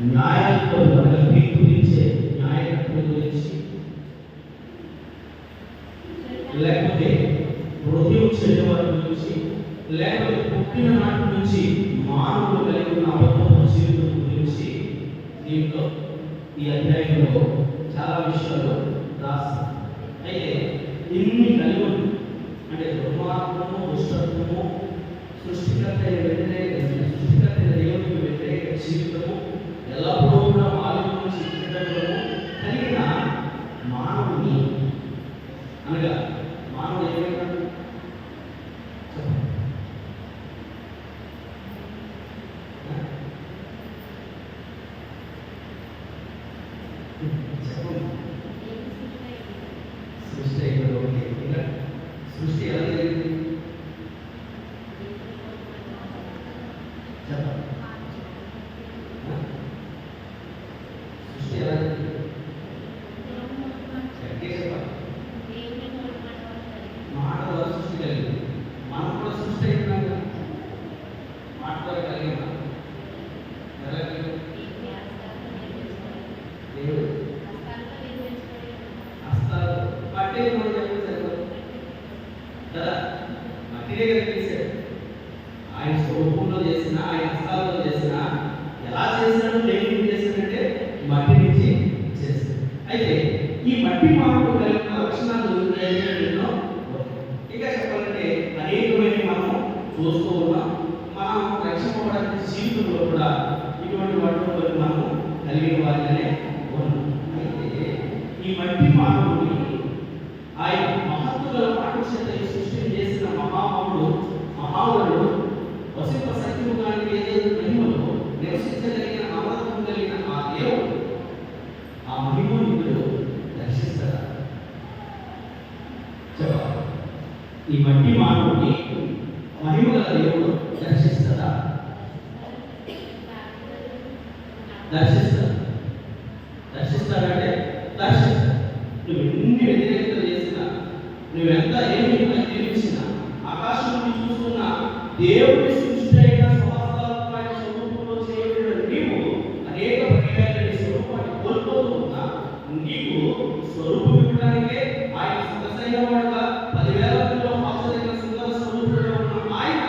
న్యాయంతో తీర్పు తీర్చే న్యాయకర్తల గురించి, లేకపోతే హృదయం చెడ్డవారి గురించి, లేకపోతే పుట్టిన నాటి నుంచి మానవుడు కలిగి ఉన్న అబద్ధపు జీవితం గురించి దీంట్లో ఈ అధ్యాయంలో చాలా విషయాలు రాస్తారు. అయితే ఇన్ని కలిగి అంటే దుర్మార్గము, దుష్టత్వము, సృష్టికర్త దేవునికి వ్యతిరేక జీవితము, ఎల్లప్పుడూ కూడా మాలిన్యం నుంచి చిత్తము కలిగిన మానవుని అనగా మానవుడు ఏమైనా సృష్టి సృష్టి ఎలా జరిగింది చెప్పండి. సృష్టి ఎలా జరిగింది మాట ద్వారా సృష్టి కలిగింది. మనం కూడా సృష్టి అయినాం కదా, మాట ద్వారా కలిగిన ఎలా కలిగింది? దేవుడు హస్తాలు పట్టే మనం చెప్పండి సరిపోదు కదా, మట్టినే కదా చేశాడు. ఆయన స్వరూపంలో చేసిన, ఆయన హస్తాలతో చేసిన, ఎలా చేసినాడు, దేవుడు చేశాడంటే మట్టి నుంచి చేశాడు. అయితే ఈ మట్టి మానవుడు కలిగిన లక్షణాలు ఎన్నో ఇంకా చెప్పాలంటే అనేకమైన మనం చూస్తూ ఉన్నాం. మనం రక్షింపబడానికి జీవితంలో కూడా ఇటువంటి వాటిలో మనం కలిగిన వారిగానే ఉన్నాం. అయితే ఈ మట్టి మానవుడిని ఆయన మహత్తుల మాటల చేత ఈ సృష్టిని చేసిన మహావరుడు వసింప సత్యముగానికి ఏదైతే మహిమలో నివసించగలిగిన అమరత్వం కలిగిన ఆ దేవుడు ఆ మహిమను దర్శిస్తారా? చెప్పాలి. ఈ మట్టి మానవుడిని మహిమగల దేవుడు దర్శిస్తారా? దర్శిస్తారా? దర్శిస్తారంటే దర్శిస్తారు. నువ్వు ఎన్ని వ్యతిరేకతలు చేసినా, నువ్వెంత ఏమి జీవించినా, ఆకాశం నుంచి చూస్తున్నా దేవుడి సృష్టి అయిన స్వభావాత్మక స్వరూపంలో చేయబడిన నీవు అనేక పర్యాయాలు స్వరూపాన్ని కోల్పోతూ ఉన్నా, నీకు స్వరూపం ఇవ్వడానికే ఆయన సదసైన వాడుగా 10,000 మందిలో హాజరైన సుందర స్వరూపుడుగా ఉన్న ఆయన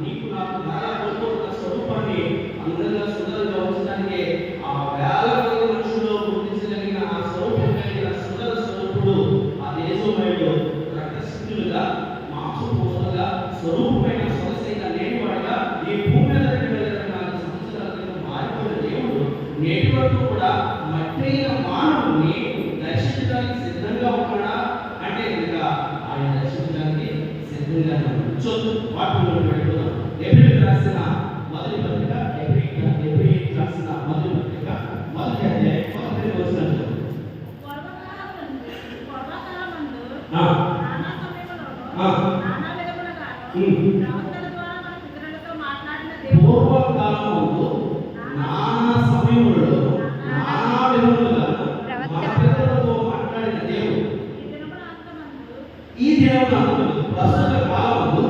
నీకు నాకు చాలా కోల్పోతున్న స్వరూపాన్ని అందంగా సుందరంగా ఉంచడానికే ఆ 1,000 మంది మనుషుల్లో గుర్తించగలిగిన ఆ స్వరూపం కలిగిన సుందర స్వరూపుడు ఆ దేశమైడు రక్తశక్తులుగా మాంసపూసలుగా స్వరూపమైన సొగసైన లేనివాడుగా ఈ భూమి మీద 2,400 సంవత్సరాల క్రితం మారిపోయిన దేవుడు నేటి వరకు కూడా మట్టైన మానవుని దర్శించడానికి సిద్ధంగా ఉన్నాడా అంటే కనుక ఆయన దర్శించడానికి సిద్ధంగా ఉన్నాడు. వాటిలో పెట్టుకుందాం. ఎబ్రిల్ రాసిన మొదటి పత్రిక, ఎబ్రిల్ రాసిన మొదటి పత్రిక మొదటి అధ్యాయం 11వ వచనం. పూర్వకాలమందు నానా సమయములలో నానా విధములుగా మన పితరులతో మాట్లాడిన దేవుడు ఈ దినమున ప్రస్తుత కాలమందు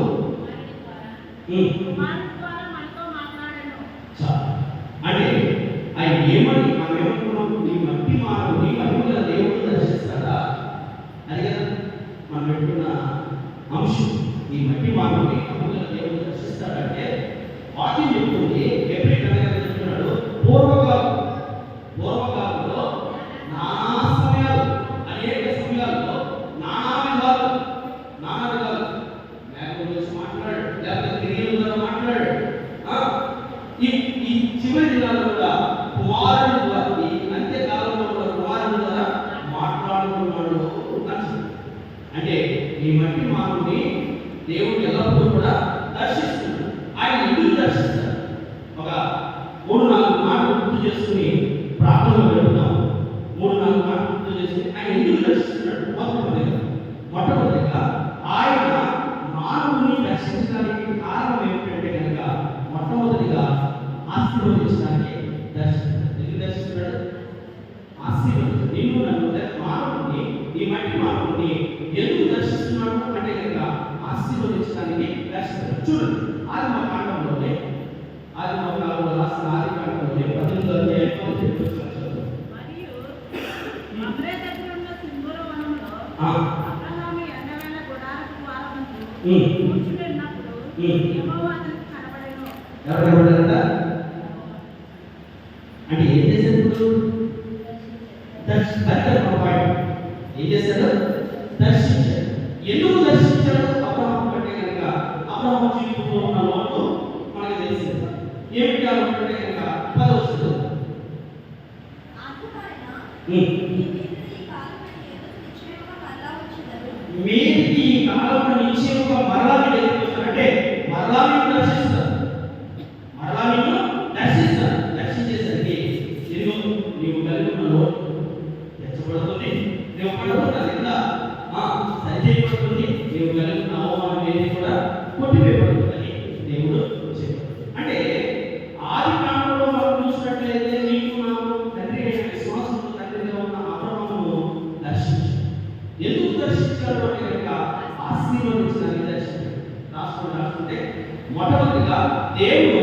అంటే ఆయన ఏమని మనం ఏమనుకున్నాం? ఈ మట్టి మానవుని మహిమగల దేవుడు దర్శిస్తాడా అని కదా మనం పెట్టుకున్న అంశం. ఈ మట్టి మానవుని మహిమగల దేవుడు దర్శిస్తాడంటే వాక్యం చెప్తుంది. ఎబ్రిల్ చెప్తున్నాడు, పూర్వకాలంలో నానా సమయాలు, అనేక సమయాల్లో నానా విధాలు మేఘం గురించి మాట్లాడు, లేకపోతే క్రియల ద్వారా మాట్లాడు. ఈ చివరి దినాల్లో కూడా కుమారుడి ద్వారా, ఈ అంత్యకాలంలో కూడా కుమారుడి ద్వారా మాట్లాడుతున్నాడు అంటే ఈ మట్టి మానవుని దేవుడు ఎల్లప్పుడూ కూడా దర్శిస్తున్నాడు. ఆయన ఎందుకు దర్శిస్తాడు? ఒక 3-4 మాటలు గుర్తు చేసుకుని ప్రార్థనలో పెడుతున్నాం. 3-4 మాటలు గుర్తు చేసుకుని ఆయన ఎందుకు దర్శిస్తున్నాడు? మొట్టమొదటిగా ఆయన మానవుని దర్శించడానికి కారణం ఏమిటంటే కనుక మొట్టమొదటిగా ఆశీర్వదించడానికి దర్శిస్తున్నాడు. ఎందుకు దర్శిస్తున్నాడు? ఆశీర్వదించు. నిన్ను నన్ను మానవుడిని, ఈ మట్టి మానవుడిని ఎందుకు దర్శిస్తున్నాడు అంటే కనుక ఆశీర్వదించడానికి దర్శిస్తున్నాడు. చూడండి, ఆదిమ కాండంలోనే, ఆదిమ కాలంలో రాసిన ఆది కాండంలోనే 18వ అధ్యాయం కూర్చున్నప్పుడు యెహోవా అతనికి కనబడెను. ఎవరు కనబడ్డారంట? అంటే ఏం చేశారు ఇప్పుడు? ఏం చేశాడు? దర్శించాడు. ఎందుకు దర్శించాడు అబ్రహాము అంటే కనుక అబ్రహాము జీవితంలో ఉన్న లోటు మనకు తెలిసింది. ఏమిటి ఆ లోటు అంటే కనుక 10వ వచనం. మీదికి ఈ కాలం నిశ్చయముగా మరలా మీరు అంటే మరలా మీరు దర్శిస్తారు. మరలా మీరు దర్శిస్తారు. దర్శించేసరికి ఇదిగో నీవు కలిగి ఉన్న లోటు తెచ్చబడుతుంది. నీవు పడుతున్న నింద సరిచేయబడుతుంది. నీవు కలిగి ఉన్న అవమానం ఏది కూడా కొట్టివేయబడుతుందని దేవుడు చెప్పాడు. అంటే ఆది కాలంలో మనం చూసినట్లయితే నీకు నాకు తండ్రి అయిన విశ్వాసంతో తండ్రిగా ఉన్న అబ్రహామును దర్శించాడు. ఎందుకు దర్శించాడు అంటే కనుక ఆశీర్వదించడానికి దర్శించాడు. రాసుకుంటే మొట్టమొదటిగా దేవుడు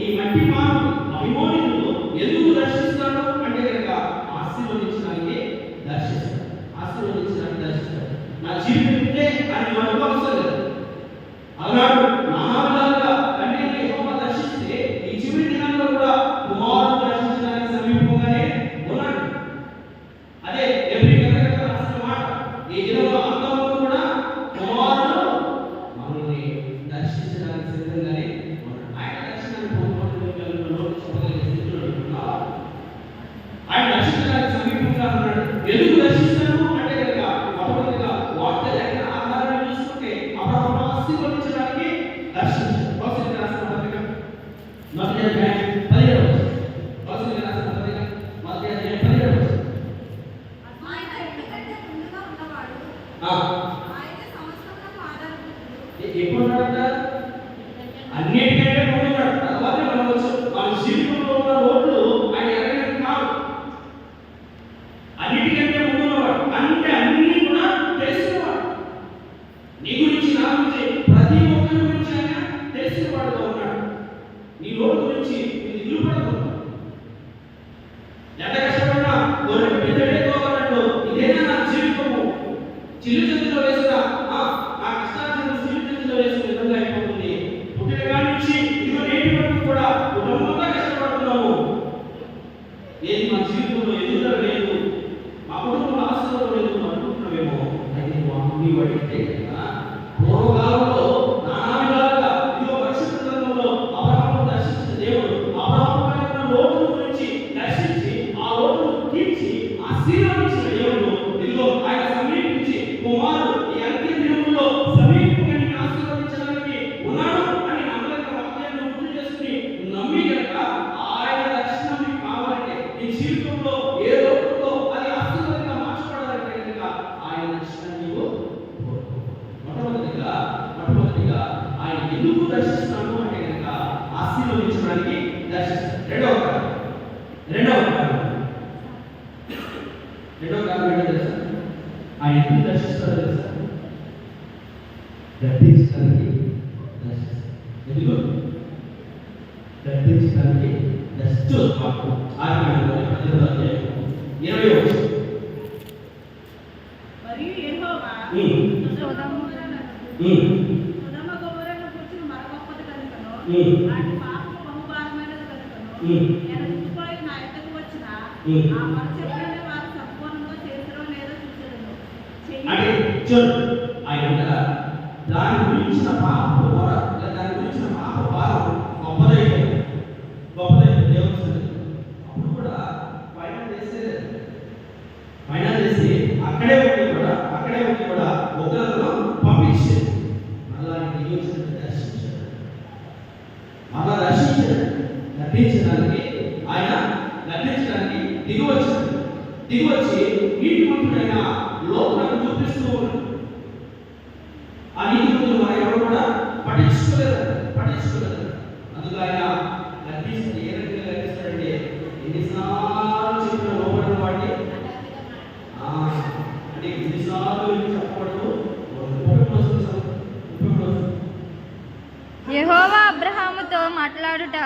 ఈ మట్టి మానవుడు అభిమోనితులు ఎందుకు దర్శిస్తాడు అంటే కనుక ఆశీర్వదించడానికి దర్శిస్తాడు. ఆశీర్వదించడానికి దర్శిస్తాడు. నా జీవితం ఉంటే అని మనకు అవసరం లేదు. అలాడు నానాలుగా తండ్రి యెహోవా దర్శిస్తే ఈ చివరి దినాల్లో కూడా కుమారుడు దర్శించడానికి సమీపంగానే ఉన్నాడు. అదే ఎబ్రీ గ్రంథకర్త రాసిన మాట, ఈ దినంలో అంతవరకు కూడా కుమారుడు మనల్ని దర్శించడానికి సిద్ధంగానే ఉన్నాడు. ఆయన దర్శనాన్ని పొందుకోవడానికి లోటు చెప్పగలిగే స్థితిలో ఉంటున్నావా? ఆయన దర్శించడానికి సమీపంగా ఉన్నాడు. ఎందుకు దర్శిస్తాడు అంటే కనుక మొట్టమొదటిగా వాక్య లేఖన ఆధారాన్ని చూసుకుంటే అబ్రహాము ఆశీర్వదించడానికి దర్శించాడు. కొలస్సీయులకు రాసిన పత్రిక మొదటి అధ్యాయం 17వ వచనం. కొలస్సీయులకు రాసిన పత్రిక మొదటి అధ్యాయం 17వ వచనం. ఎప్పుడు ఉన్నాడంట? అన్నిటికంటే ముందు ఉన్నాడు. తర్వాత మనం వచ్చాం. మన జీవితంలో ఉన్న రోడ్లు ఆయన ఎరగని కాదు. అన్నిటికంటే ముందు ఉన్నవాడు. అంటే అన్ని కూడా తెలిసినవాడు. నీ గురించి, నా గురించి, ప్రతి ఒక్కరి గురించి ఆయన తెలిసినవాడుగా ఉన్నాడు. నీ రోడ్డు గురించి నేను ఇల్లు పడుతున్నాను. ఎంత కష్టపడినా గొర్రె పెద్దడే తోగనట్టు ఇదేనా నా జీవితము? చిల్లు చెందులో వేసిన నా కష్టార్జితం చిల్లు చెందులో వేసిన విధంగా అయిపోతుంది. పుట్టిన కాడి నుంచి ఇదిగో నేటి వరకు కూడా కుటుంబంగా కష్టపడుతున్నాము. ఏది మా జీవితంలో ఎదుగుదల లేదు, మా కుటుంబంలో ఆశీర్వాదం లేదు అనుకుంటున్నామేమో. అయితే నీవు అడిగితే పూర్వకాలంలో నానా విధాలుగా ఇదిగో పరిశుద్ధ గ్రంథంలో అబ్రహామును దర్శించిన దేవుడు అబ్రహాము కలిగిన లోటును గురించి దర్శించి ఆ లోటును తీర్చి ఆశీర్వదించిన దేవుడు ఇదిగో ఆయన సమీపించి కుమారుడు ఈ అంత్య దినముల్లో సమీపంగా నిన్ను ఆశీర్వదించడానికి ఉన్నాడు అని నమ్మక వాక్యాన్ని గుర్తు చేసుకుని నమ్మి కనుక ఆయన దర్శనం నీకు కావాలంటే నీ జీవితంలో ఏ లోటులో అది ఆశీర్వాదంగా మార్చబడాలంటే కనుక ఆయన దర్శనం నీవు మొట్టమొదటిగా ఆయన ఎందుకు దర్శిస్తాడు అంటే కనుక ఆశీర్వదించడానికి దర్శిస్తాడు. రెండవ కారణం ఏంటో తెలుసా? ఆయన ఎందుకు దర్శిస్తాడో తెలుసా? గద్దించడానికి దర్శిస్తాడు. ఎందుకు గద్దించడానికి దర్శించు. మరియు యెహోవా సొదొమ గొమొర్రాను గూర్చిన మరొకటి కనుకను వాటి పాపము బహుభారమైనది కనుకను నేను చుట్టుపక్కల నా ఎద్దకు వచ్చిన ఆ మరుచెప్పుడనే వారు సంపూర్ణంగా చేసిరో లేదో చూసేదను. దాని గురించిన పాప భారం గొప్పదైపోయింది. దేవుడు అప్పుడు కూడా ఫైనల్ చేసి అక్కడే ఉండి కూడా ఉగ్రతను పంపించాడు. మళ్ళా దర్శించడానికి ఆయన గద్దించడానికి దిగివచ్చి నీతిమంతుడైన లోతులను చూపిస్తూ ఉన్నాడు. ఆ నీతిమంతులు మన ఎవరు కూడా పట్టించుకోలేదు. అందుకు ఆయన గద్దిస్తాడు. ఏ రకంగా గద్దిస్తాడంటే ఎన్నిసార్లు చెప్పిన లోపడిన వాడిని అంటే ఎన్నిసార్లు చెప్పబడదు. యెహోవా అబ్రహాముతో మాట్లాడుట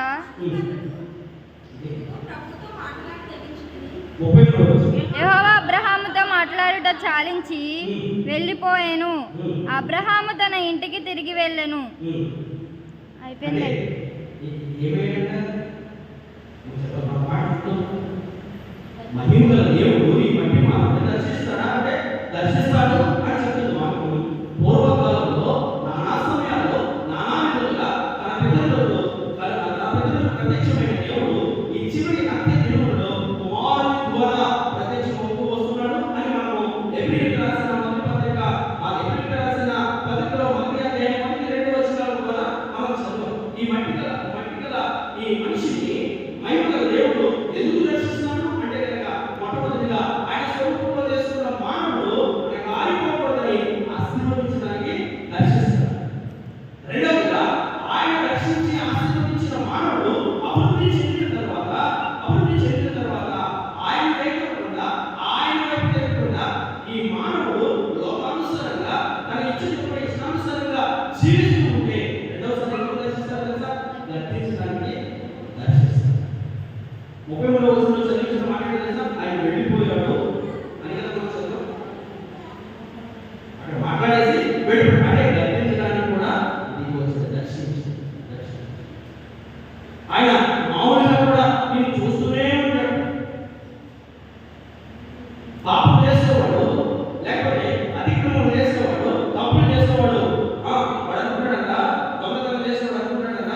యెహోవా అబ్రహాముతో మాట్లాడుట చాలించి వెళ్ళిపోయాను. అబ్రహాము తన ఇంటికి తిరిగి వెళ్ళెను. అయిపోయింది. మహిమగల దేవుడు ఈ మట్టి మానవుని దర్శిస్తాడా అంటే దర్శిస్తాడు అని చెప్తుంది మాకు. పూర్వకాలంలో నానా సమయాల్లో నానా విధులుగా తన పితరులకు ప్రత్యక్షమైన దేవుడు ఈ చివరి అంత్య దినములలో కుమారుని ద్వారా ప్రత్యక్షమవుతూ వస్తున్నాడు అని మనము ఎబ్రీయులకు రాసిన మొదటి పత్రిక మొదటి అధ్యాయం 12 వచనాల ద్వారా మనం చదువు. ఈ మట్టిగల ఈ మనిషిని మహిమగల దేవుడు ఎందుకు దర్శిస్తున్నాడు అంటే కనుక మొట్టమొదటిగా ఆయన స్వరూపంలో చేసుకున్న మానవుడు ఆరిపోకూడదని ఆశీర్వదించడానికి దర్శిస్తాడు. రెండవదిగా ఆయన దర్శించి ఆశీర్వదించిన మానవుడు అభివృద్ధి చెందిన తర్వాత ఆయన లేకుండా ఆయన వైపు లేకుండా ఈ మానవుడు లోకానుసారంగా తన ఇష్టానుసారంగా జీవిస్తూ ఉంటే రెండవసారి ఎందుకు దర్శిస్తారు తెలుసా? గర్తించడానికి దర్శిస్తారు. 33వ వచనంలో చదివించిన మాట ఏంటో తెలుసా? ఆయన వెళ్ళిపోయాడు అని కదా మనం చదువు. అక్కడ మాట్లాడేసి వెళ్ళిపోయాడు అంటే గర్తించడానికి కూడా నీకు వచ్చిన దర్శించి ఆయన మామూలుగా కూడా నేను చూస్తూనే ఉంటాడు. పాపం చేసేవాడు లేకపోతే అతిక్రమం చేసేవాడు తప్పులు చేసేవాడు వాడు అనుకుంటాడంట, దొంగతనం చేసేవాడు అనుకుంటాడంట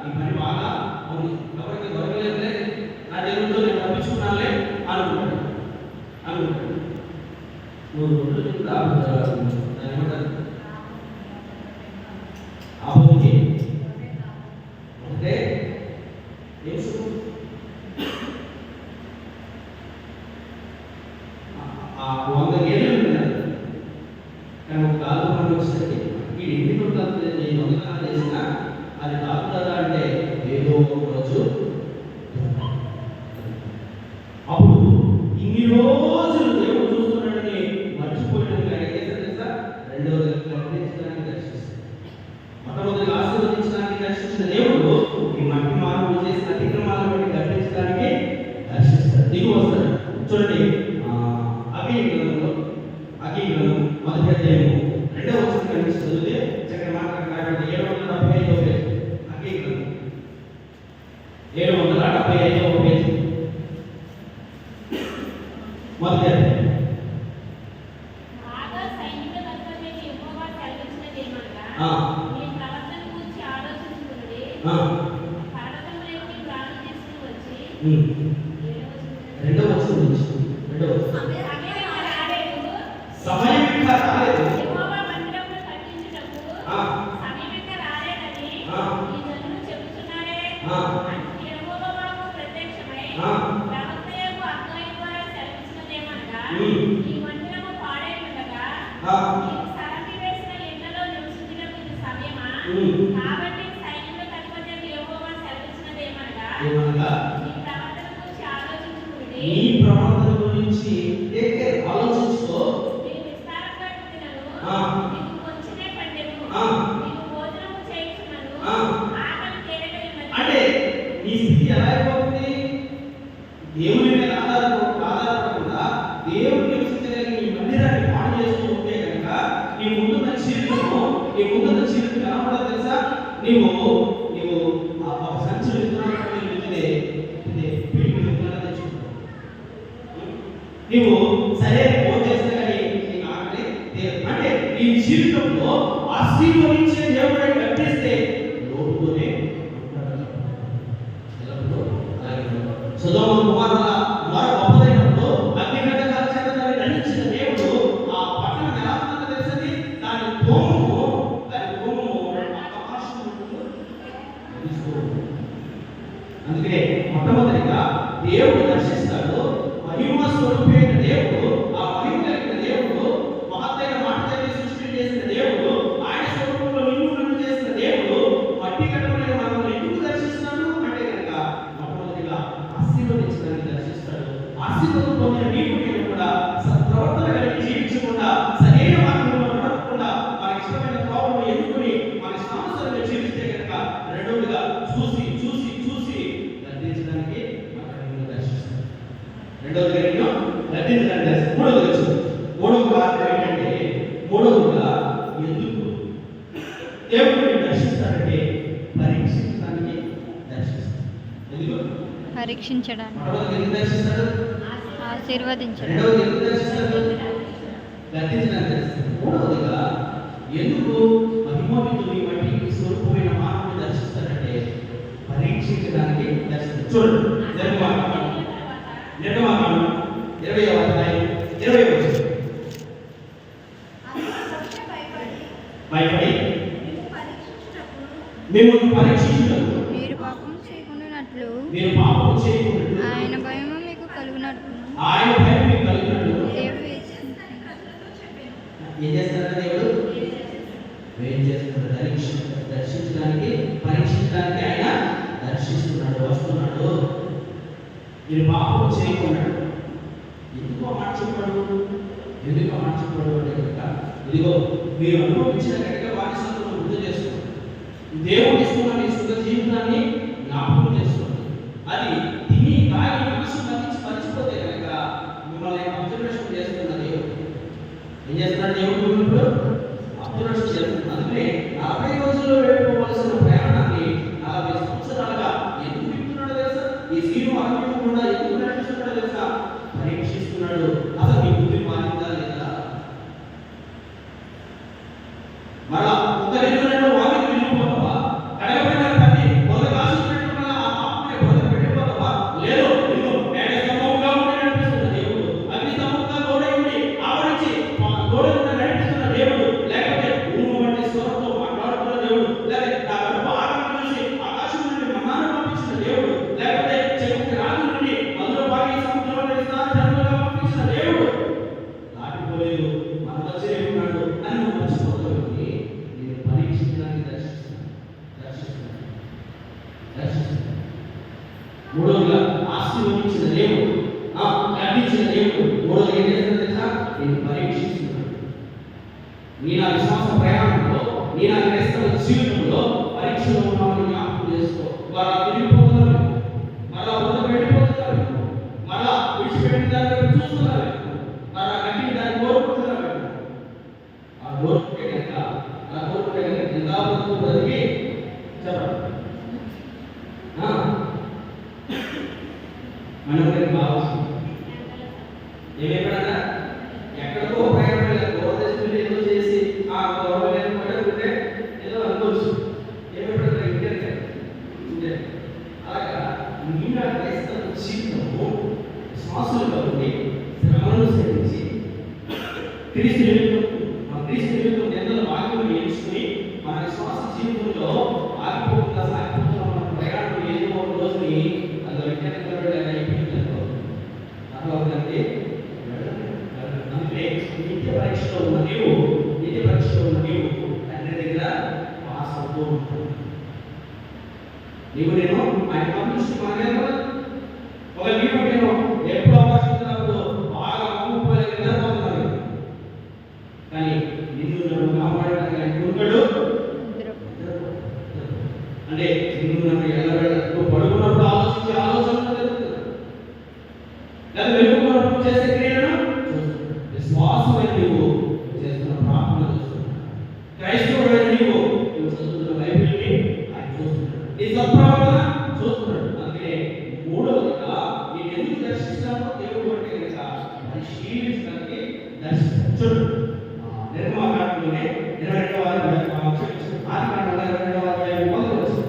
ఈ పని బాగా ఉంది, ఎవరికి దొరకలేదులే, నా దేవుడితో నేను తప్పించుకున్నానులే అనుకుంటాడు. నువ్వు రెండు కూడా ఏమంటారు ఆపోతే అంటే ఆ 100 గేదెలు ఉన్నాయి కానీ ఒక కాలు పండు వచ్చేసరికి ఈ ఎన్ని రోజులు నేను దొంగతనం చేసినా అది కాపుతారా అంటే ఏదో ఒక రోజు అప్పుడు ఇన్ని రోజులు దేవుడు చూస్తున్నాడని మర్చిపోయినట్టు ఆయన ఏం తెలుసా? రెండవది గర్తించడానికి దర్శిస్తాడు. మొట్టమొదటిగా ఆశీర్వదించడానికి దర్శించిన దేవుడు ఈ మట్టి మానవుడు చేసిన అతిక్రమాలను బట్టి గర్తించడానికి దర్శిస్తాడు. దిగు వస్తాడు. చూడండి అగ్ని గ్రంథం మొదటి అధ్యాయం 2వ వచనం నుంచి చదివితే చక్కగా మాట్లాడతాడు. 775వ పేజీ అగ్ని గ్రంథం 775వ పేజీ మొదటి అధ్యాయం. రెండవ వచనం నుంచి సమయం ఇంకా రాలేదు. నీ ప్రవర్తన గురించి ఆలోచించుకో. అంటే నీ స్థితి ఎలా అయిపోతుంది? దేవుని మీద ఆధారపడకుండా దేవుని నివసించగలిగిన నీ మందిరాన్ని పాడు చేస్తూ ఉంటే కనుక నీ ముందున్న చీరను కనపడదు తెలుసా? నీవు ఆ సంచి నీవు సరైన ఫోన్ చేస్తే కానీ నీకు ఆకలి అంటే నీ జీవితంలో ఆశీర్వదించే దేవుడిని కట్టిస్తే లోటుతోనే సొదొమ కుమారుల వారు గొప్పదైనప్పుడు అగ్నిగంధకాల చేత దాన్ని దండించిన దేవుడు ఆ పట్టణం ఎలా ఉంటుందో తెలిసింది. దాని భూము అందుకే మొట్టమొదటిగా దేవుడు దర్శిస్తాడు. మహిమ స్వరూపైన దేవుడు, ఆ మహిమ కలిగిన దేవుడు, మహత్తైన మాట సృష్టి చేసిన దేవుడు, ఆయన స్వరూపంలో నిన్ను చేసిన దేవుడు మట్టి కట్టమైన మనల్ని ఎందుకు దర్శిస్తాడు అంటే కనుక మొట్టమొదటిగా ఆశీర్వదించడానికి దర్శిస్తాడు. ఆశీర్వాదం పొందిన నీకు నేను కూడా సత్ప్రవర్తన కలిగి జీవించకుండా సరైన మార్గంలో నడవకుండా మన ఇష్టమైన త్రోవను ఎన్నుకుని మన ఇష్టానుసారంగా జీవిస్తే కనుక రెండవదిగా చూసి గర్తించడానికి దర్శిస్తాడు. రెండవదిగా గర్తించడానికి మూడవది పరీక్షించడానికి, మొట్టమొదటి ఎందుకు దర్శిస్తాడు? ఆశీర్వదించడానికి, రెండవది ఎందుకు దర్శిస్తాడు? గద్దించడానికి దర్శిస్తాడు. మూడవదిగా ఎందుకు మహిమోన్నతుని వంటి స్వరూపమైన మానవుని దర్శిస్తాడంటే పరీక్షించడానికి దర్శిస్తాడు. చూడండి, నిర్గమాకాండం 20వ అధ్యాయం 20వ వచనం. భయపడి మిమ్మల్ని పరీక్షించుటకు మీరు పాపం చేయకుండానట్లు ఆయన భయము మీకు కలుగునట్లు దేవుడు ఏం చేస్తాడు? దేవుడు ఏం చేస్తున్నాడు? దర్శించడానికి పరీక్షించడానికి ఆయన దర్శిస్తున్నాడు, వస్తున్నాడు. మీరు పాపం చేయకున్నాడు. ఎందుకో మాట చెప్పాడు? ఎందుకో మాట చెప్పాడు అంటే కనుక ఇదిగో మీరు అనుభవించిన కనుక వారసత్వం గుర్తు చేసుకోండి. దేవుడు ఇస్తున్న మీ సుఖ జీవితాన్ని జ్ఞాపకం చేసుకోండి. అది తిని తాగి మనసు మర్చిపోతే కనుక మిమ్మల్ని అబ్జర్వేషన్ చేస్తున్న దేవుడు ఏం చేస్తున్నాడు? దేవుడు ఇప్పుడు అబ్జర్వేషన్ చేస్తున్నాడు. అందుకనే 40 రోజుల్లో వెళ్ళిపోవలసిన ప్రయాణాన్ని 40 సంవత్సరాలుగా ఎందుకు తిప్పుతున్నాడో తెలుసా? ఈ సీను అనుభవించకుండా ఎందుకు నడిపిస్తున్నాడో తెలుసా? పరీక్షిస్తున్నాడు. అసలు మీ బుద్ధి మారిందా లేదా? మళ్ళా ఒక నిలువలో వారికి వెళ్ళిపోతావా? కడగబడిన తల్లి బోధ కాసుకున్నట్టు మళ్ళా ఆ పాపని బోధ పెట్టిపోతావా? లేదు, నిన్ను మేడ స్తంభంగా ఉండి నడిపిస్తున్న దేవుడు, అగ్ని స్తంభంగా తోడై ఉండి ఆవరించి తోడకుండా నడిపిస్తున్న దేవుడు, లేకపోతే ఊరు వంటి స్వరంతో మాట్లాడుతున్న దేవుడు, లేకపోతే నా కడుపు ఆటను చూసి ఆకాశం నుండి మన్నాను పంపించిన దేవుడు, లేకపోతే చెవికి రాజు నుండి మధుర పాడి సముద్రంలో జన్మగా పంపించిన దేవుడు దాటిపోలేదు, మన మధ్య ఉన్నాడు అని నువ్వు మర్చిపోతావు. నేను పరీక్షించడానికి దర్శిస్తున్నాను. మూడోదిగా ఆశీర్వదించిన దేవుడు, ఖండించిన దేవుడు. మూడోది ఏం చేస్తున్నా తెలుసా? నేను పరీక్షిస్తున్నాను. నీ నా విశ్వాస ప్రయాణంలో, నీ నా క్రైస్తవ జీవితంలో పరీక్షలో ఉన్నామని జ్ఞాపకం చేసుకో. వాళ్ళ తిరిగిపోతున్నారు, మళ్ళా బుద్ధ వెళ్ళిపోతున్నారు, మళ్ళా విడిచిపెట్టిన దాన్ని చూస్తున్నారు, మళ్ళా కంటికి దాన్ని కోరుకుంటున్నారు. ఆ కోరుకుంటే కనుక ఎంత బతుకు బతికి చెప్పండి. మనకి కావాల్సింది ఏమేమన్నా ఎక్కడికో ప్రయాణం గౌరవ ఏదో చేసి ఆ గౌరవం పడుకుంటే ఏదో అనుకోవచ్చు. ఏమేమన్నా ఇంటే అలాగా మీ క్రైస్తవ జీవితము శ్వాసలుగా ఉండి శ్రమను సేవించి క్రీస్తు నిమిత్తం ఎంతో వాక్యం నేర్చుకుని మన శ్వాస జీవితంలో ఆగిపోకుండా సాగిపోతున్న మన ప్రయాణం ఏదో ఒక రోజుని అది అయిపోయిందనుకో అర్థమవుతుందంటే. అందుకే నిత్య పరీక్షలో ఉన్న నీవు తండ్రి దగ్గర పాస్ అవుతూ ఉంటావు. నేను ఆయన పంపించి మనమే ఒక నీవు నేను ఎప్పుడు అవకాశం బాగా అమ్ముకోలేక నిద్రపోతున్నాను, కానీ నిన్ను నన్ను కాపాడడానికి ఆయన ఉంటాడు. అంటే నిన్ను నన్ను ఎల్లవేళ పడుకున్నప్పుడు ఆలోచన జరుగుతుంది, లేదా వెలుగున్నప్పుడు చేసే క్రియలను విశ్వాసమైన నీవు చేస్తున్న ప్రార్థన చూస్తున్నాడు. క్రైస్తవుడైన నీవు చదువుతున్న బైబిల్ని ఆయన చూస్తున్నాడు, నీ సత్ప్రవర్తన చూస్తున్నాడు. అందుకే మూడవదిగా నేను ఎందుకు దర్శిస్తానో దేవుడు అంటే కనుక పరిశీలించడానికి దర్శిస్తాడు. చూడు, నిర్మాకాండంలోనే 22వ ఆదికాండంలో 22వ అధ్యాయం 1వ వచనం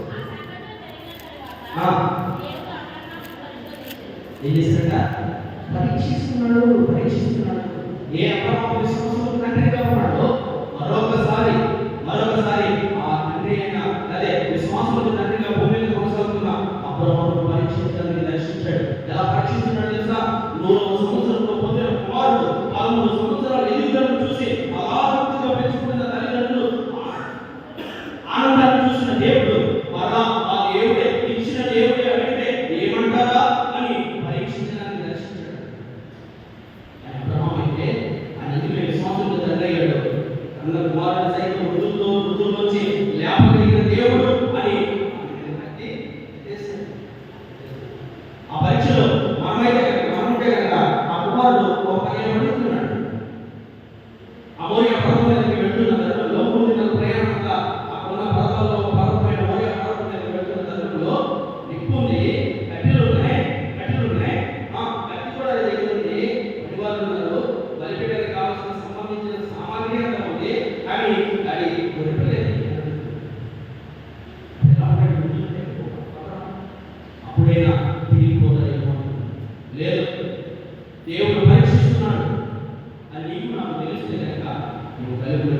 ఏం చేశాడట? పరీక్షిస్తున్నాడు. ఏ అబ్రహాము విశ్వాసంతో తండ్రిగా ఉన్నాడో మరొకసారి ఆ తండ్రి అయిన అదే విశ్వాసంతో తండ్రిగా భూమి మీద కొనసాగుతున్న అబ్రహామును పరీక్షించడానికి దర్శించాడు. ఎలా పరీక్షిస్తున్నాడు తెలుసా? 100వ సంవత్సరంలో పొందిన కుమారుడు 13 సంవత్సరాల ఎదుగుదలను చూసి అలాగా పెంచుకున్న తల్లిదండ్రులు ఆనందాన్ని చూసిన దేవుడు మరలా ఆ దేవుడే ఇచ్చిన దేవుడే అడిగితే ఏమంటారా అని పరీక్షించడానికి దర్శించాడు. అబ్రహాము అయితే ఆయన విశ్వాసంతో తండ్రి అయ్యాడు. అన్న కుమారుడు సైతం వృద్ధుల్లోంచి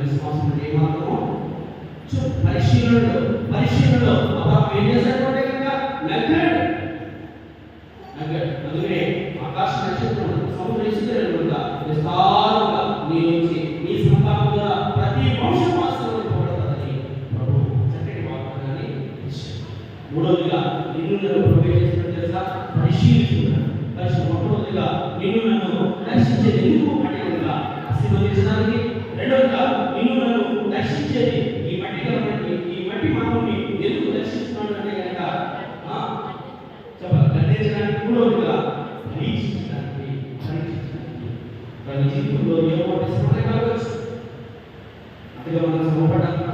విశ్వాసం అంటే ఏమాత్రమో పరిశీలనలో అబ్రహాము ఏం చేశాడంటే కనుక నగ్గాడు. అందుకనే ఆకాశ నక్షత్రం సముద్ర ఇసుకగా విస్తారంగా నీ నుంచి నీ సంతానం ద్వారా ప్రతి వంశం ఆశీర్వదింపబడతాదని ప్రభు చక్కటి వాగ్దానాన్ని ఇచ్చాడు. మూడవదిగా నిన్ను నన్ను ప్రవేశించడం తెలుసా పరిశీలిస్తున్నాను. మొట్టమొదటిగా నిన్ను నన్ను దర్శించేది ఎందుకు అంటే కనుక ఆశీర్వదించడానికి. రెండవదిగా నిన్ను నన్ను దర్శించేది ఈ మట్టి మానవుని ఎందుకు దర్శిస్తున్నాడు అంటే కనుక గద్దించడానికి. మూడవదిగా పరీక్షించడానికి. వాళ్ళ జీవితంలో ఏమో శ్రమలే కావచ్చు, అందుకే మనం శ్రమపడ్డాక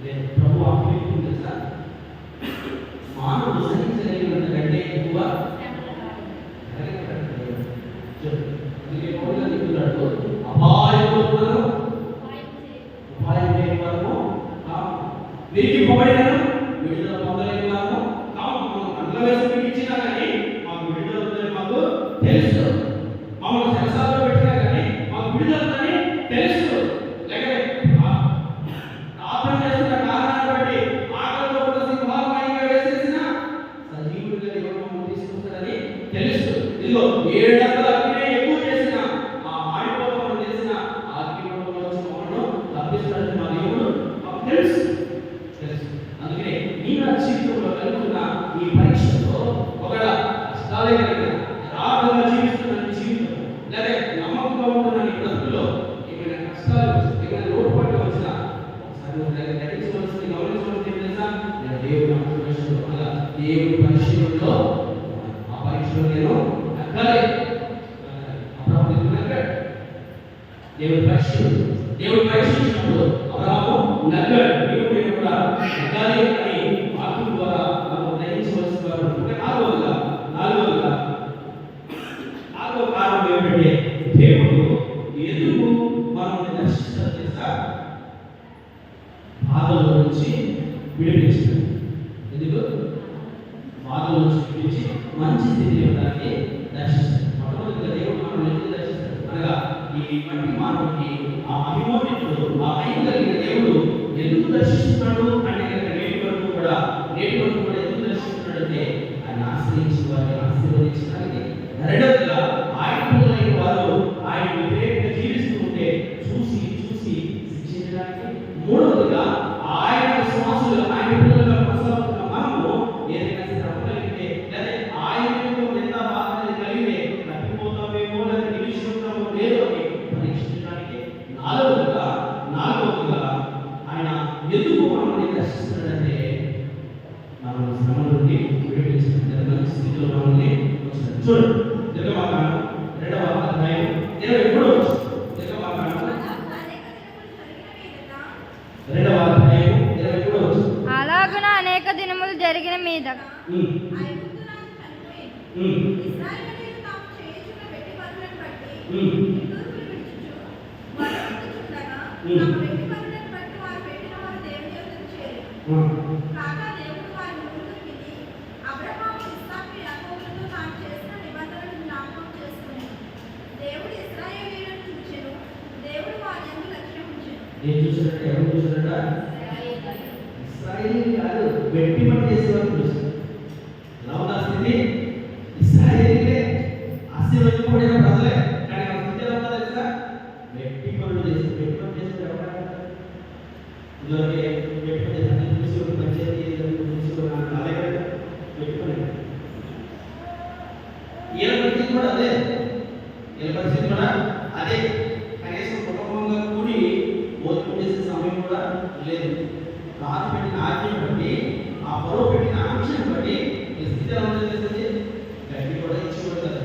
లేదు ప్రభు ఆత్మీయం తెలుసా మానవుడు సహించగలిగినంత కంటే ఎక్కువ చెప్తున్నాడు. ఉపాయం లేని వారము విరిగిపోబడినను విడుదల పొందలేని వారము కాము. మనం అండ్ల వేసి మీకు ఇచ్చినా కానీ మాకు విడుదల ఉందని మాకు తెలుసు. మమ్మల్ని సరసాలో పెట్టినా కానీ మాకు విడుదల ఉందని తెలుసు. లేకపోతే ప్రార్థన చేస్తున్న కారణాన్ని బట్టి ఆకలితో ఉన్న సింహాలమయంగా వేసేసిన సజీవుడిగా దేవుడు మమ్మల్ని తీసుకుంటాడని తెలుసు. ఇదిగో 700 అగ్ని ఎక్కువ చేసిన ఆ మాడిపోవడం చేసిన అగ్నిలో మమ్మల్ని తప్పిస్తాడని మా దేవుడు మాకు తెలుసు. అందుకనే నీ నా జీవితంలో కలుగుతున్న ఈ పరీక్షలో ఒకవేళ కష్టాలే కలిగిన యథార్థంగా జీవిస్తున్న నీ జీవితం లేదా నమ్మకంగా ఉంటున్న నీ బ్రతుకులో ఏమైనా కష్టాలు వచ్చిన ఏమైనా లోటుపాట్లు వచ్చిన ఒకసారి గ్రహించవలసింది గమనించవలసింది తెలుసా దేవుని అభిషేకంలో అనగా దేవుని పరిశీలనలో ఆ పరీక్షలో నేను నగ్గాలి. దేవుడు పరీక్షించినప్పుడు అబ్రహాము నగ్గాడు. దేవుడు నేను కూడా నగ్గాలి అని వాక్యం ద్వారా మనం గ్రహించవలసిన వారు. నాలుగో కారణం ఏమిటంటే దేవుడు ఎందుకు మనల్ని దర్శిస్తాడు తెలుసా బాధల నుంచి విడిపించాడు. ఎందుకు బాధల నుంచి విడిపించి మంచి స్థితి ఇవ్వడానికి దర్శిస్తాడు. మొట్టమొదటిగా దేవుడు మనం ఎందుకు దర్శిస్తాడు అనగా ఈ మట్టి మానవుడికి ఆ అభిమోహితుడు ఆ భయం కలిగిన దేవుడు ఎందుకు దర్శిస్తున్నాడు అంటే నేటి వరకు కూడా ఎందుకు దర్శిస్తున్నాడు అంటే ఆయన ఆశ్రయించిన వారిని ఆశీర్వదించడానికి. రెండవదిగా ఆయన పిల్లలైన వారు ఆయన వ్యతిరేకంగా జీవిస్తూ ఉంటే చూసి శిక్షించడానికి. మూడవదిగా ఆయన విశ్వాసులు ఆయన పిల్లలుగా కొనసాగుతున్న మనము ఏదైనా శ్రమ కలిగితే లేదా ఆయన ఎంత బాధ కలిగితే తప్పిపోతామేమో లేదా నిలిచిపోతామో లేదో అని పరీక్షించడానికి. నాలుగవదిగా ఆయన ఎందుకు మనల్ని దర్శిస్తున్నాడంటే మనం శ్రమ నుండి విడిపించడం మంచి స్థితిలో మనల్ని వచ్చిన. చూడండి నిర్గమాకాండం 2వ అధ్యాయం 23వ వచనం. నిర్గమాకాండం 2వ అధ్యాయం 23వ వచనం. అలాగున అనేక దినములు జరిగిన మీద ఏం చూసారంటే ఎవరు చూసారట ఇశ్రాయేలు కాదు వెట్టి పని చేసేవారు చూసారు. ఎలా ఉన్న స్థితి ఇశ్రాయేలే ఆశీర్వదింపబడిన ప్రజలే కానీ ఆ స్థితి ఎలా ఉందో తెలుసా వెట్టి పనులు చేస్తారు. వెట్టి పని చేస్తే ఎవరైనా ఇదివరకే వెట్టి పని చేస్తారు చూసి పంచాయతీ చూసుకోవడానికి అలాగే కదా వెట్టి పని. వీళ్ళ పరిస్థితి కూడా అదే అదే కనీసం కుటుంబంగా కూడి భోజనం చేసే సమయం కూడా లేదు. రాజు పెట్టిన ఆజ్ఞను బట్టి ఆ పొరవ పెట్టిన ఆంక్షను బట్టి ఈ స్థితి ఎలా చేస్తుంది గడ్డి కూడా ఇచ్చి కొడతారు.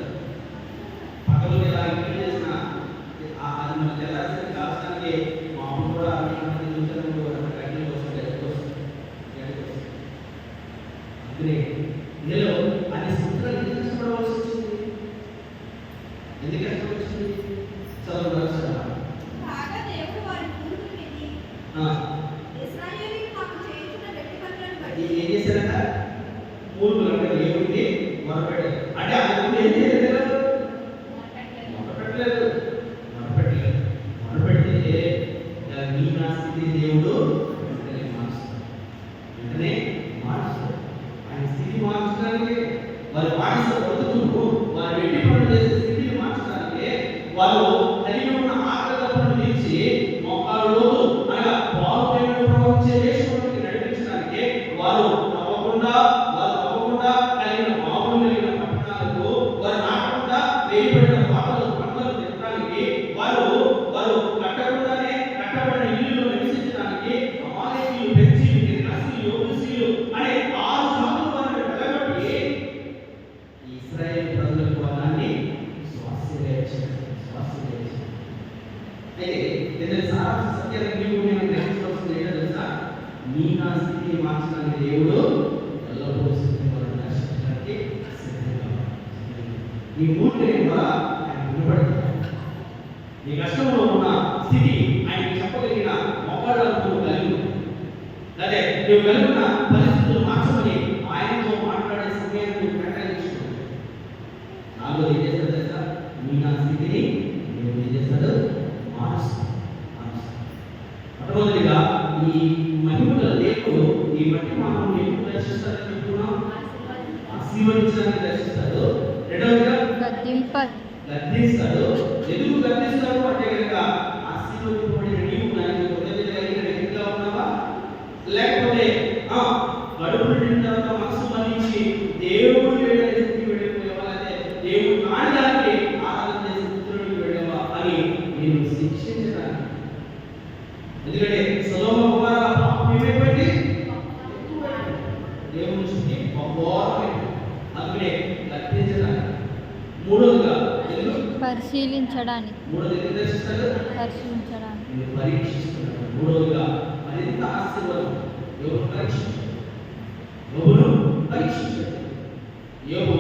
పక్కలో ఎలా ఇంటి చేసిన అది మనకి తెల్లాల్సిన కాల్చడానికి మా అమ్మ కూడా గడ్డి కోసం అందుకే ఇందులో అన్ని సంవత్సరాలు ఎందుకు కష్టపడవలసి వచ్చింది? ఎందుకు కష్టం వచ్చింది? చదువు ఏం చేశారట? పూర్వులు అంటే దేవుడికి వారు కలిగి ఉన్న ఆకలితప్పులను తీర్చి మోకాలు లోతు అనగా పాలు తేనెలు ప్రవహించే దేశంలోకి నడిపించడానికి వారు తప్పకుండా కలిగిన మామూలు కలిగిన పట్టణాలకు వారు నాటకుండా వేయబడిన పాటలు పంటలు తినడానికి వారు కట్టకుండానే కట్టబడిన ఇల్లులో నివసించడానికి అమాలేకీయులు, పెర్జీయులు, గిర్గాషీయులు, యెబూసీయులు అనే 6 జాతుల వారిని వెళ్ళగొట్టి ఇశ్రాయేలు ప్రజలకు వారిని స్వాస్థ్యంగా ఇచ్చారు. అయితే దీని సారాంశ సత్యాన్ని నీవు నేను గ్రహించవలసింది ఏంటో తెలుసా? నీ నా స్థితిని మార్చడానికి దేవుడు ఎల్లప్పుడూ సిద్ధంగా దర్శించడానికి సిద్ధంగా నీ మూర్తిని ద్వారా ఆయన వినపడతాడు. నీ కష్టంలో ఉన్న స్థితి ఆయనకి చెప్పగలిగిన మోకాళ్ళకు కలిగి అదే నువ్వు కలిగిన పరిస్థితులు మార్చమని ఆయనతో మాట్లాడే సమయాన్ని నువ్వు కేటాయించుకుంటావు. నాలుగోది ఏం చేస్తాడు తెలుసా? నీ నా స్థితిని నువ్వు ఏం చేస్తాడు? మారుస్తాడు. మొట్టమొదటిగా ఈ మహిమల దేవుడు ఈ మట్టి మానవుని ఎప్పుడు దర్శిస్తాడని చెప్తున్నాం? ఆశీర్వదించడానికి దర్శిస్తాడు. రెండవదిగా గద్దిస్తాడు. ఎందుకు గద్దిస్తాడు అంటే కనుక ఆశీర్వదింపబడిన నీవు దానికి కృతజ్ఞత కలిగిన వ్యక్తిగా ఉన్నావా, లేకపోతే కడుపు నిండిన తర్వాత మనసు మరణించి దేవుడు వెళ్ళే స్థితికి వెళ్ళిపోయావా, అంటే దేవుడు కాని దానికి ఆరాధన చేసే స్థితిలోకి వెళ్ళావా అని నేను శిక్షించడానికి. ఎందుకంటే సొదొమ గొమొర్రా పాపం ఏమైపోయింది? దేవుని దృష్టికి అఘోరమైంది. అందుకనే గద్దించడానికి. మూడోదిగా పరిశీలించడానికి పరీక్షిస్తున్నాడు. మూడోదిగా మరింత ఆశీర్వాదం యోబు పరీక్షించాడు. యోబును పరీక్షించాడు. యోబు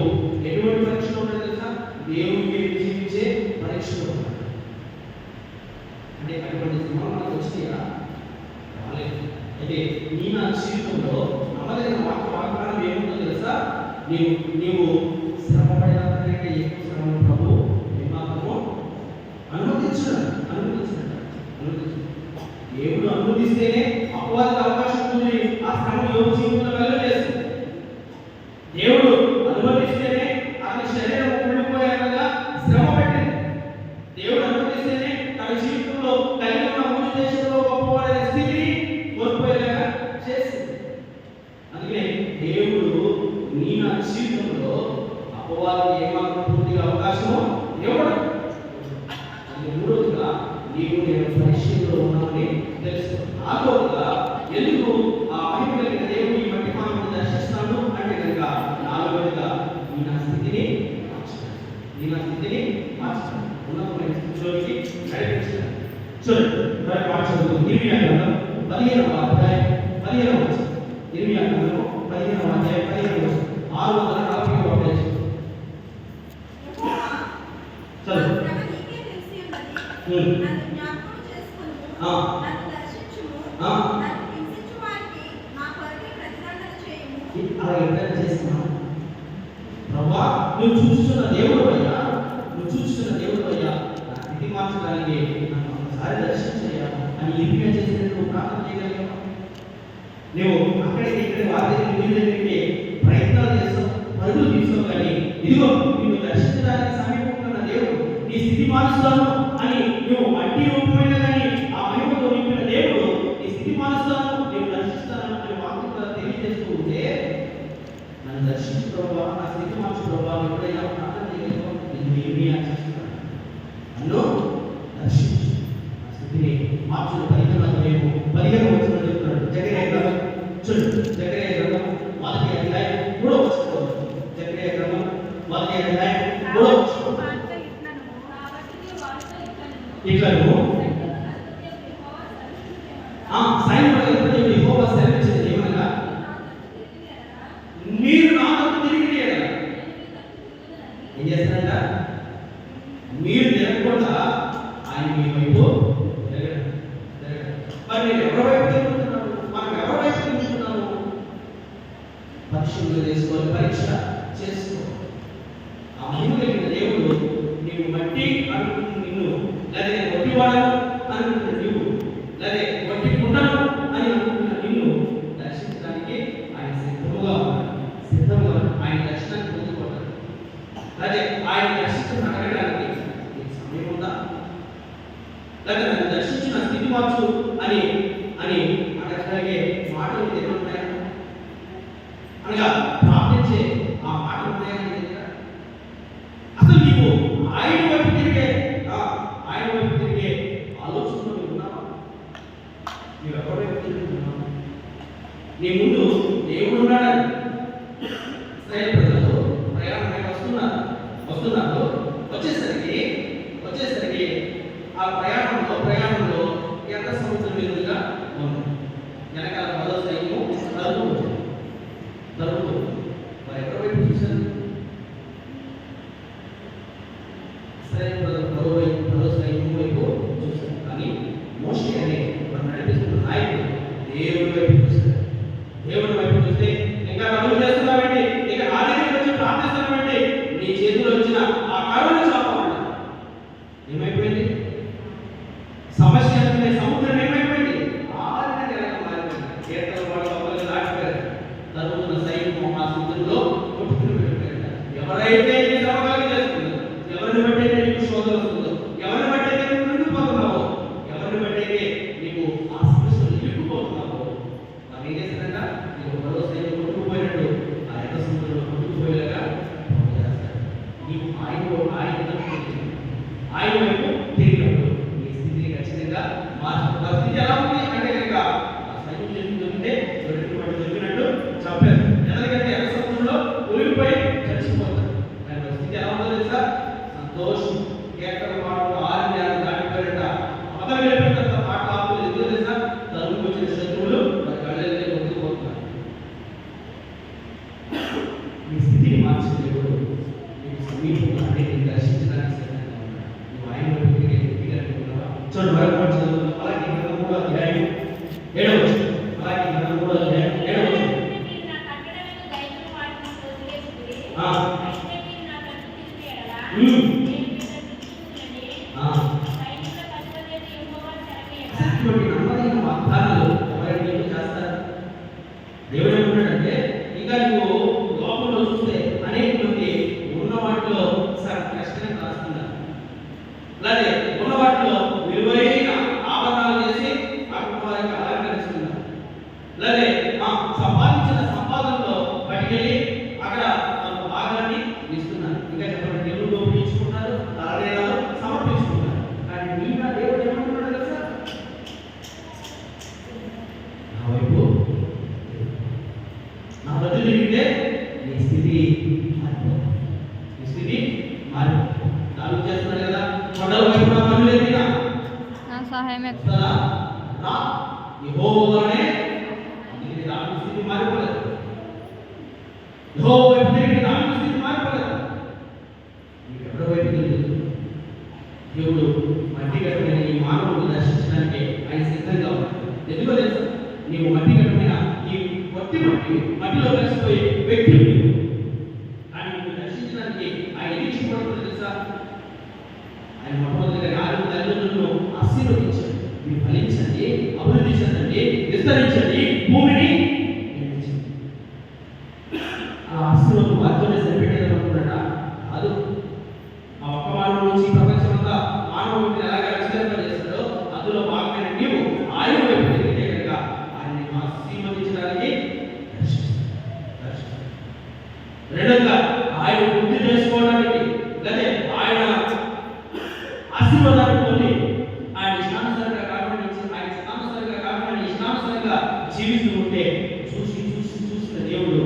ఎటువంటి పరీక్షలో ఉన్నాడు తెలుసా? దేవునికి జీవించే పరీక్షలో ఉన్నాడు. అంటే అటువంటి సింహాలకు వచ్చినాయా? రాలేదు. అయితే నీ నా జీవితంలో నమ్మదగిన వాగ్దానం ఏముందో తెలుసా? నీవు శ్రమ పడినంతకంటే ఎక్కువ శ్రమను ప్రభు మాత్రము అనుమతించాడు. దేవుడు అనుమతిస్తేనే అపవాదికి అవకాశం ఉంది ఆ శ్రమ యోబు జీవితంలో వెళ్ళలేస్తుంది. దేవుడు అనుమతిస్తేనే అతని శరీరం కూలిపోయేలాగా శ్రమ పెట్టింది. దేవుడు అనుమతిస్తేనే తన జీవితంలో కలిగి ఉన్న మూడు దేశంలో గొప్పవాడైన స్థితిని కోల్పోయేలాగా చేసింది. అందుకనే దేవుడు నీ నా జీవితంలో అపవాదికి ఏమాత్రం పూర్తిగా అవకాశము ఇవ్వడు. అది మూడోదిగా నీవు నేను పరిశీలనలో ఉన్నామని తెలుసు. నాలుగోదిగా ఎందుకు ఆ మహిమ కలిగిన దేవుని మట్టి మానవుని దర్శిస్తాను అంటే కనుక నాలుగోదిగా నీ నా స్థితిని మార్చుతాను. ఉన్నతమైన స్థితిలోకి నడిపించాను. చూడండి మార్చదు. ఇర్మియా గ్రంథం 15వ అధ్యాయం 15వ వచనం. ఇర్మియా గ్రంథం 15వ అధ్యాయం 15వ వచనం 640వ పేజీ. నువ్వు చూస్తున్న దేవుడు అయ్యా, నా స్థితి మార్చడానికి నన్ను ఒకసారి దర్శించయ్యా అని ఇర్మియా చేసినట్టు ప్రార్థన చేయగలిగావా? నువ్వు అక్కడికి ఇక్కడ వారి దగ్గరికి ప్రయత్నాలు చేస్తావు, పరుగులు తీస్తావు, కానీ ఇదిగో నిన్ను దర్శించడానికి సమీపంగా దేవుడు నీ స్థితి మారుస్తాను అని నువ్వు మట్టి రూపమైన కానీ ఆ మహిమతో నింపిన దేవుడు నీ స్థితి మారుస్తాను, నేను దర్శిస్తాను అంటే వాక్యం తెలియజేస్తూ ఉంటే నన్ను దర్శించుకోవా, నా స్థితి మార్చుకోవా, ఎప్పుడైనా ప్రార్థన చేయగలిగావు? నేను ఇర్మియా చేస్తున్నాను, నన్ను దర్శించు, నా స్థితిని మార్చులు 15వ అధ్యాయము 15వ వచనం చెప్తున్నాడు. జకర్యా గ్రంథం 1వ అధ్యాయం 3వ వచనం. జకర్యా గ్రంథం 1వ అధ్యాయం 3వ వచనం. ఇట్లను సైన్యములకు యెహోవా సెలవిచ్చినది ఏమనగా, మీరు నాతో తిరిగి ఏం చేస్తారంట? మీరు తిరగకుండా ఆయన మీ వైపు తిరగడం. మరి నేను ఎవరి వైపు తిరుగుతున్నాను? మనం ఎవరి వైపు తిరుగుతున్నాము? పరీక్షలు చేసుకోవాలి, పరీక్ష చేసుకో. ఆ మహిమ కలిగిన దేవుడు నీవు మట్టి అనుకుంటున్న నిన్ను, లేదా నేను వడ్డివాడను అనుకుంటున్న నీవు, లేదా వడ్డి కుండను అని అనుకుంటున్న నిన్ను దర్శించడానికి ఆయన సిద్ధంగా ఆయన దర్శనాన్ని పొందుకోవాలి. అదే ఆయన దర్శించిన అడగడానికి సమయం ఉందా? లేదా నన్ను దర్శించి నా స్థితి మార్చు అని అని అడగగలిగే మాటలు ఏమంటాయా? అనగా ప్రార్థించే ఆ మాటలు ఉన్నాయా నీ దగ్గర? అసలు నీవు ఆయన వైపు తిరిగే ఆలోచనలో నీవు ఉన్నావా? నీవు ఎవరి వైపు తిరుగుతున్నావు? నీ ముందు దేవుడు ఉన్నాడని ఇశ్రాయేలు ప్రజలు ప్రయాణమై వస్తున్నారు. వచ్చేసరికి ఆ ప్రయాణంలో ఎర్ర సముద్రం మీదుగా ఉంది. వెనకాల పదో సైన్యము తరుపు మరి ఎవరి వైపు చూశారు? ఇశ్రాయేలు ప్రజలు పదో సైన్యం వైపు చూశారు. కానీ మోషే అనే మనం నడిపిస్తున్న నాయకుడు దేవుడి వైపు చూశారు. దేవుడి వైపు చూస్తే ఇంకా కడుగు చేస్తున్నావండి, ఇక నా దగ్గరికి వచ్చి ప్రార్థిస్తున్నావండి, నీ చేతిలో వచ్చిన ఆ కరువును చాపాలన్నా ఏమైపోయింది? సమస్య అనే సముద్రం ఏమైపోయింది? ఆరిన నెలకు మారిపోయింది. కీర్తన వాడు ఒకరు దాటిపోయారు. తరుగుతున్న సైన్యం ఆ సముద్రంలో కొట్టుకుని వెళ్ళిపోయారు. ఎవరైతే నీ శ్రమకాలు చేస్తున్నారు, ఎవరిని బట్టయితే నీకు శోధన వస్తుందో, ఎవరిని బట్టయితే నువ్వు నిండిపోతున్నావో, ఎవరిని బట్టయితే నీకు ఆ సమస్యలు ఇరుక్కుపోతున్నావో, మనం ఏం చేస్తారంట? నీకు మరో సైన్యం కొట్టుకుపోయినట్టు ఆ ఎర్ర సముద్రంలో కొట్టుకుపోయేలాగా చేస్తారు. నీకు ఆయన వైపు తిరిగినప్పుడు నీ స్థితిని ఖచ్చితంగా మార్చుకుంటావు. ఆ స్థితి ఎలా ఉంది అంటే కనుక ఆ సైన్యం జరుగుతుంటే దొరికినట్టు చంపారు. ఎందుకంటే ఎర్ర సముద్రంలో ఊరిపోయి చచ్చిపోతారు. కానీ స్థితి ఎలా ఉందో తెలుసా? సంతోషం, కేకలు పాటలు, 6 నెలలు దాటిపోయారట. మొదలు వెళ్ళిపోయిన తర్వాత పాటలు ఆపులు ఎందుకు తెలుసా? తరువుకు వచ్చిన శత్రువులు వారి కళ్ళెళ్ళే కొట్టుకుపోతున్నారు. నీ స్థితిని మార్చిన దేవుడు నీకు సమీపంగా అనేక దర్శించడానికి సిద్ధంగా ఉన్నాడు. నువ్వు ఆయన వైపు తిరిగే వ్యక్తిగా అనుకున్నావా? చూడండి, మరొక చదువు. అలాగే 3వ అధ్యాయం 7వ వచనం. అలాగే 3వ అధ్యాయం 7వ వచనం. ఇటువంటి నమ్మదగిన వాగ్దానాలు ఎవరైనా నీకు చేస్తారు? దేవుడు ఏమంటాడంటే, ఇంకా నువ్వు లోకంలో చూస్తే అనేక మంది ఉన్న వాటిలో కష్టంగా కాస్తున్నారు, అలాగే ఉన్న వాటిలో విలువైన ఆభరణాలు చేసి అక్కడ వారికి అలంకరిస్తున్నారు, అలాగే సంపాదించిన సంపాదనలో పట్టుకెళ్ళి అక్కడ భాగాన్ని ఇస్తున్నారు. ఇంకా చెప్పండి, దేవుడు ఉపయోగించుకుంటారు, తలనేరాలు సమర్పించుకుంటారు. కానీ నీగా దేవుడు ఏమంటున్నాడు తెలుసా? నా వైపు నా వద్ద తిరిగితే నీ స్థితి మారిపోతుంది. నీ స్థితి మారిపోతుంది. దాని చేస్తున్నాడు కదా, కొండల వైపు నా పనులు ఎత్తినా నా సహాయం వస్తుందా? నా యెహోవానే నీ దాని స్థితి మారిపోలేదు. యెహోవా వైపు తిరిగి దాని స్థితి మారిపోలేదు. నీకు ఎవరి వైపు తిరుగుతుంది? దేవుడు మట్టి గట్టమైన ఈ మానవుడు దర్శించడానికి ఆయన సిద్ధంగా ఉన్నాడు. ఎందుకో తెలుసా? నీవు మట్టి గట్టమైన ఈ మట్టిలో కలిసిపోయే వ్యక్తి కానీ నువ్వు దర్శించడానికి ఆయన ఎందుకు ఇష్టపడుతుందో తెలుసా? ఆయన మొట్టమొదటిగా 4 తల్లిదండ్రులను ఆశీర్వదించండి, మీరు ఫలించండి, అభివృద్ధి చెందండి, విస్తరించండి, భూమిని నిర్మించండి. ఆ ఆశీర్వాదం వారితోనే సరిపెట్టేది అనుకున్నాడా? కాదు. ఆ ఒక్క మానవుడి నుంచి ప్రపంచమంతా మానవుడిని ఎలాగా విస్తరింపజేస్తాడో అందులో భాగమైన నీవు ఆయన వైపు తిరిగితే కనుక ఆయన్ని ఆశీర్వదించడానికి రెండోగా ఆయన వృద్ధి చేసుకోవడానికి, లేదా ఆయన ఆశీర్వాదాన్ని పొంది ఆయన ఇష్టానుసారంగా కాకుండా ఇష్టానుసారంగా జీవిస్తూ ఉంటే చూసిన దేవుడు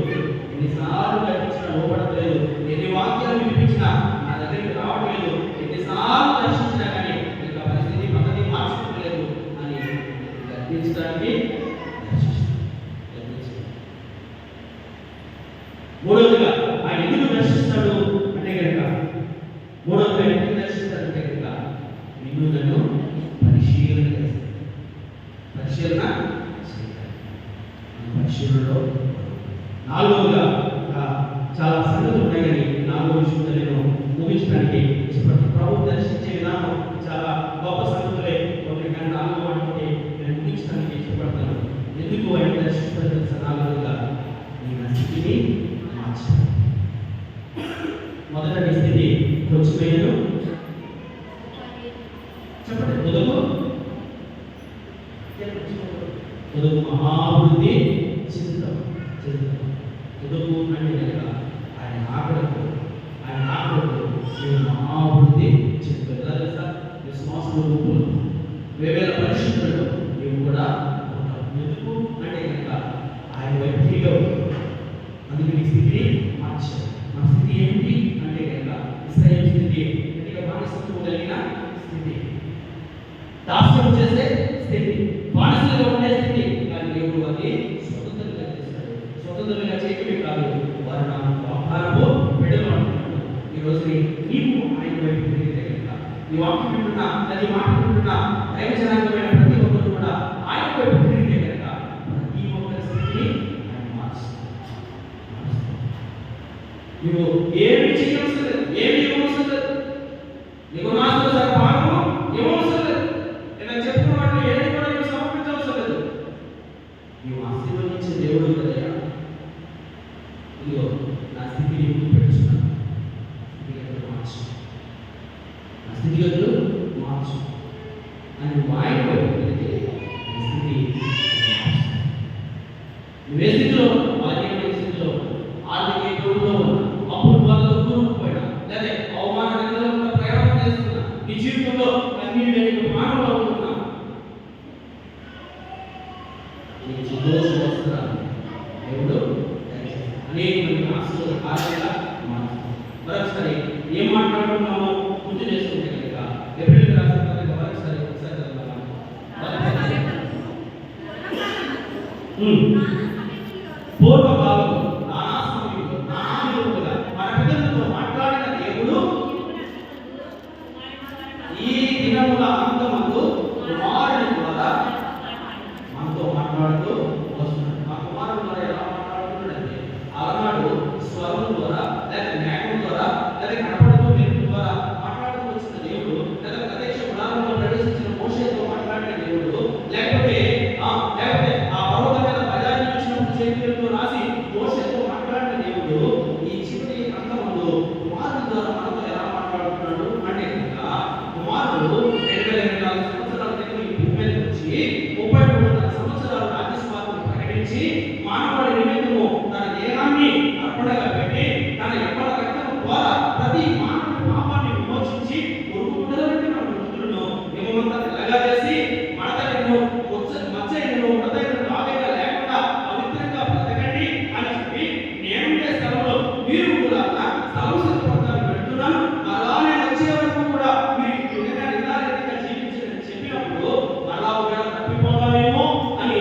ఎన్నిసార్లు కనిపించినా లోపడలేదు, ఎన్ని వాక్యాలు వినిపించినా నా దగ్గరికి రావట్లేదు, ఎన్నిసార్లు దర్శించినా కానీ ఇంకా పరిస్థితి పద్ధతి మార్చుకోలేదు అని గర్తించడానికి మూడవదిగా ఆయన ఎందుకు దర్శిస్తాడు అంటే కనుక ఎందుకు దర్శిస్తాడంటే కనుక నిన్ను నన్ను పరిశీలన పరిశీలనలో నాలుగవదిగా చాలా సంగతులు ఉన్నాయి కానీ 4వ విషయంలో నేను ముగించడానికి ఇష్టపడతాను. ప్రభు దర్శించే విధానం చాలా గొప్ప సంగతులే ఒకటి, కానీ 4వ వాటితోటి నేను ముగించడానికి ఇష్టపడతాను. ఎందుకు ఆయన దర్శిస్తాడు తెలుసా? 4వదిగా నీ స్థితిని మార్చాలి. మొదట నీ స్థితి కొంచెం చెప్పండి, మొదలు మహావృద్ధి చెందుతాం. ఎందుకు అంటే కనుక ఆయన ఆకడకు మేము మహావృద్ధి చెందుతాం. విశ్వాసంలో రూపంలో వేవేల పరిస్థితుల్లో మేము కూడా ఉంటాం. ఎందుకు అంటే కనుక ఆయన వైపు తిరిగా అందుకే ఈ స్థితిని మార్చారు. మన స్థితి ఏమిటి అంటే కనుక ఇశ్రాయేలు స్థితి గట్టిగా బానిసత్వం కలిగిన స్థితి, దాస్యం చేసే స్థితి, బానిసలుగా ఉండే స్థితి. కానీ దేవుడు అది స్వతంత్రంగా చేస్తాడు. స్వతంత్రంగా చేయటమే కాదు, వారు నా వాగ్దానము విడుదల అంటున్నాడు. ఈ రోజు నీవు ఆయన వైపు తిరిగితే కనుక ఈ వాక్యం వింటున్నా, అది మాట వింటున్నా దైవ జనాంగమైన ప్రతి ఒక్కరు కూడా ఆయన వైపు తిరిగితే కనుక ప్రతి ఒక్కరి స్థితిని ఆయన మార్చుతాడు. నువ్వు ఏమి చేయవలసిన లేదు, ఏమి ఇవ్వవలసిన లేదు, నీకు నాశనం సగ భాగము ఇవ్వవలసిన లేదు, నేను చెప్పిన వాటిని ఏది కూడా నీకు సమర్పించవలసిన లేదు. నీవు ఆశీర్వదించే దేవుడు కదయ్యా. ఇదిగో నా స్థితిని పెట్టుచున్నాను, స్థితిగతులు మార్చు, నా స్థితిగతులు మార్చు అని నువ్వు ఆయన వైపు వెళితే నీ స్థితి మార్చు. నువ్వే స్థితిలో బలహీనమైన స్థితిలో ఆర్థిక ఇబ్బందుల్లో ఉన్నా, అప్పుల బాధలో కూరుకుపోయినా, లేదా అవమాన నిందలో ఉన్న ప్రయాణం చేస్తున్నా, నీ జీవితంలో కన్నీళ్ళు లేని మానవులు అవుతున్నా, నీకు సంతోషం వస్తున్నా దేవుడు అనేక మంది ఆశలు కార్యంగా మారుస్తాడు. మరొకసారి ఏం మాట్లాడుతున్నామో గుర్తు చేసుకుంటే కనుక ఎబ్రిల్ రాసిన పత్రిక ఒకసారి చదువుతాము. పూర్వకాలంలో నానా సమయంలో నానా విధములుగా మన పితరులతో మాట్లాడిన దేవుడు ఈ దినముల అంతమందు కుమారుని ద్వారా మనతో మాట్లాడుతూ వస్తున్నాడు. ఆ కుమారుడు ద్వారా ఎలా మాట్లాడుతున్నాడంటే అలనాడు స్వరం ద్వారా లేక జ్ఞానం ద్వారా లేక కనపడుతూ మెరుపు ద్వారా మాట్లాడుతూ వచ్చిన దేవుడు, లేక ప్రత్యక్ష గుడారంలో ప్రవేశించిన మోషేతో మాట్లాడిన దేవుడు, లేకపోతే ఆ పర్వతం మీద బజారు వచ్చినప్పుడు చేతులతో రాసి మోషేతో మాట్లాడిన దేవుడు ఈ చివరి అంతమందు కుమారుడు ద్వారా మనతో ఎలా మాట్లాడుతున్నాడు అంటే కనుక కుమారుడు 2024 సంవత్సరాల క్రితం ఈ భూమి మీదకి వచ్చి 33 సంవత్సరాలు రాజ్యస్వామిని ప్రకటించి మానవాళి నిమిత్తము తన దేహాన్ని అర్పణగా పెట్టి తన ఎప్పటి రక్తం ద్వారా ప్రతి మానవుడి పాపాన్ని విమోచించి పొరుగు బిడ్డలంటే మన మృతులను మేమంతా తెల్లగా చేసి మడతలను మచ్చైనను మృతైనను ఆవేగా లేకుండా పవిత్రంగా బ్రతకండి అని చెప్పి నేనుండే స్థలంలో మీరు కూడా స్థలం సిద్ధపడతాను పెడుతున్నాను, అలానే వచ్చే వరకు కూడా మీరు నిదానంగా జీవించని చెప్పినప్పుడు అలా ఒకవేళ తప్పిపోతామేమో అని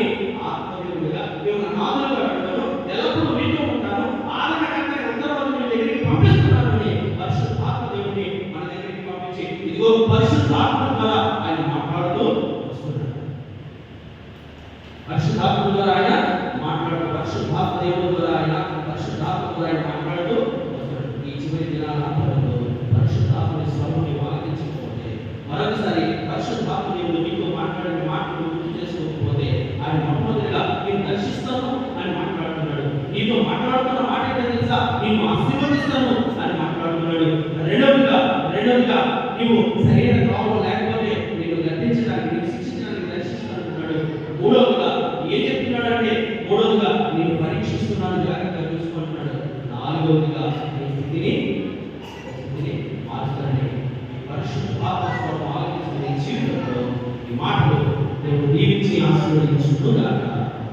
ఆత్మదేవుడిగా మేము నాదులుగా పెడతాను, ఎల్లప్పుడూ మీతో ఉంటాను, ఆదరణకర్త ఉత్తరవాదు మీ దగ్గరికి పంపిస్తున్నాను అని పరిశుద్ధాత్మ దేవుడిని మన దగ్గరికి పంపించి ఇదిగో పరిశుద్ధాత్మ ద్వారా ఆయన మాట్లాడుతూ వస్తున్నాడు. పరిశుద్ధాత్మ ద్వారా ఆయన మాట్లాడుతూ, పరిశుద్ధాత్మ దేవుడి ద్వారా ఆయన మాట్లాడుతూ వస్తున్నాడు. ఈ చివరి దినాల అంతరంలో పరిశుద్ధాత్మని స్వరాన్ని ఆలకించకపోతే, మరొకసారి పరిశుద్ధాత్మ దేవుడు నీతో మాట్లాడిన మాటలు గుర్తు చేసుకోకపోతే ఆయన మొట్టమొదటిగా నేను దర్శిస్తాను అని మాట్లాడుతున్నాడు. నీతో మాట్లాడుతున్న మాట ఏంటో తెలుసా? నేను ఆశీర్వదిస్తాను అని మాట్లాడుతున్నాడు. రెండవదిగా నీవు సరైన త్రోవలో లేకపోతే నేను గద్దించడానికి, నేను శిక్షించడానికి, దర్శించడానికి. మూడవదిగా ఏం చెప్తున్నాడంటే నేను పరీక్షిస్తున్నాను, జాగ్రత్తగా చూసుకుంటున్నాడు. నాలుగవదిగా నీ స్థితిని మార్చుతానని ఈ పరిశుద్ధాత్మ ఆలోచించిన జీవితంలో ఈ మాటలు దేవుడు దీవించి ఆశీర్వదించుగాక.